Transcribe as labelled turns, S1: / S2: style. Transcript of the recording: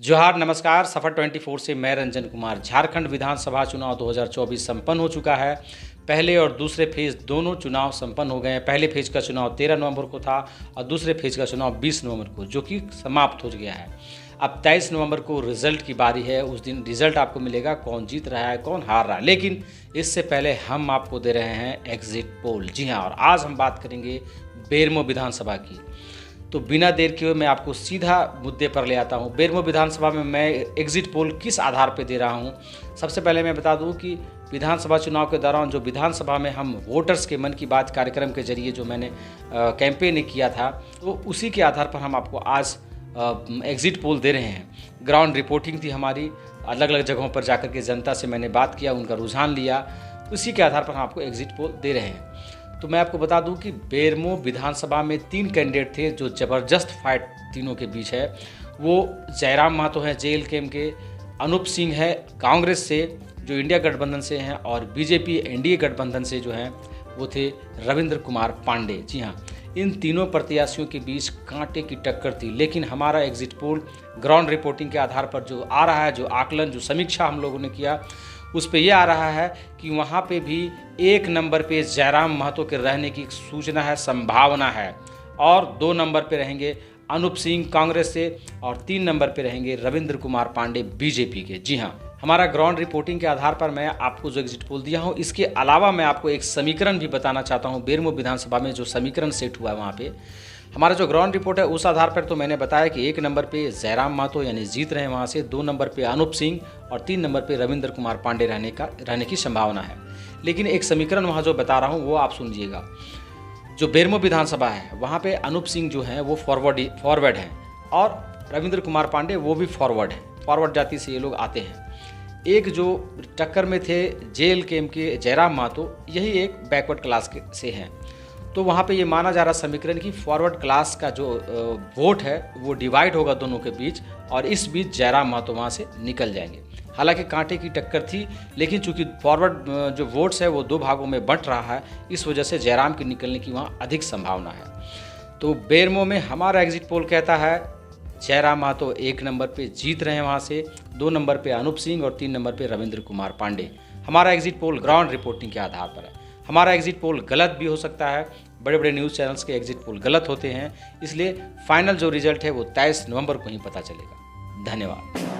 S1: जोहार नमस्कार। सफर 24 से मैं रंजन कुमार। झारखंड विधानसभा चुनाव 2024 संपन्न हो चुका है। पहले और दूसरे फेज दोनों चुनाव संपन्न हो गए हैं। पहले फेज का चुनाव 13 नवंबर को था और दूसरे फेज का चुनाव 20 नवंबर को, जो कि समाप्त हो गया है। अब 23 नवंबर को रिजल्ट की बारी है। उस दिन रिजल्ट आपको मिलेगा, कौन जीत रहा है कौन हार रहा है। लेकिन इससे पहले हम आपको दे रहे हैं एग्जिट पोल। जी हाँ, और आज हम बात करेंगे बेरमो विधानसभा की। तो बिना देर किए मैं आपको सीधा मुद्दे पर ले आता हूँ। बेरमो विधानसभा में मैं एग्जिट पोल किस आधार पर दे रहा हूँ। सबसे पहले मैं बता दूँ कि विधानसभा चुनाव के दौरान जो विधानसभा में हम वोटर्स के मन की बात कार्यक्रम के जरिए जो मैंने कैंपेन किया था, तो उसी के आधार पर हम आपको आज एग्जिट पोल दे रहे हैं। ग्राउंड रिपोर्टिंग थी हमारी, अलग अलग जगहों पर जाकर के जनता से मैंने बात किया, उनका रुझान लिया, उसी के आधार पर हम आपको एग्जिट पोल दे रहे हैं। तो मैं आपको बता दूं कि बेरमो विधानसभा में 3 कैंडिडेट थे जो ज़बरदस्त फाइट तीनों के बीच है। वो जयराम महतो हैं JLKM के, अनूप सिंह है कांग्रेस से जो इंडिया गठबंधन से हैं, और बीजेपी NDA गठबंधन से जो हैं वो थे रविंद्र कुमार पांडे। जी हाँ, इन तीनों प्रत्याशियों के बीच कांटे की टक्कर थी। लेकिन हमारा एग्जिट पोल ग्राउंड रिपोर्टिंग के आधार पर जो आ रहा है, जो आकलन, जो समीक्षा हम लोगों ने किया, उस पे ये आ रहा है कि वहाँ पे भी 1 नंबर पे जयराम महतो के रहने की सूचना है, संभावना है, और 2 नंबर पे रहेंगे अनूप सिंह कांग्रेस से, और 3 नंबर पे रहेंगे रविंद्र कुमार पांडे बीजेपी के। जी हाँ, हमारा ग्राउंड रिपोर्टिंग के आधार पर मैं आपको जो एग्जिट पोल दिया हूँ, इसके अलावा मैं आपको एक समीकरण भी बताना चाहता हूँ। बेरमो विधानसभा में जो समीकरण सेट हुआ है वहाँ पे हमारा जो ग्राउंड रिपोर्ट है, उस आधार पर तो मैंने बताया कि 1 नंबर पे जयराम महतो यानी जीत रहे हैं वहाँ से, 2 नंबर पे अनूप सिंह और 3 नंबर पे रविंद्र कुमार पांडे रहने की संभावना है। लेकिन एक समीकरण वहाँ जो बता रहा हूँ वो आप सुन लीजिएगा। जो बेरमो विधानसभा है वहाँ पे अनूप सिंह जो हैं वो फॉरवर्ड हैं, और रविंद्र कुमार पांडे वो भी फॉरवर्ड हैं। फॉरवर्ड जाति से ये लोग आते हैं। एक जो टक्कर में थे JLKM के जयराम महतो, यही एक बैकवर्ड क्लास से हैं। तो वहाँ पे ये माना जा रहा समीकरण कि फॉरवर्ड क्लास का जो वोट है वो डिवाइड होगा दोनों के बीच, और इस बीच जयराम महतो वहाँ से निकल जाएंगे। हालांकि कांटे की टक्कर थी, लेकिन चूंकि फॉरवर्ड जो वोट्स है वो 2 भागों में बंट रहा है, इस वजह से जयराम के निकलने की वहाँ अधिक संभावना है। तो बेरमो में हमारा एग्जिट पोल कहता है जयराम महतो 1 नंबर पे जीत रहे हैं वहाँ से, 2 नंबर पे अनूप सिंह और 3 नंबर पे रविंद्र कुमार पांडे। हमारा एग्जिट पोल ग्राउंड रिपोर्टिंग के आधार पर है। हमारा एग्जिट पोल गलत भी हो सकता है, बड़े बड़े न्यूज़ चैनल्स के एग्जिट पोल गलत होते हैं, इसलिए फाइनल जो रिजल्ट है वो 23 नवंबर को ही पता चलेगा। धन्यवाद।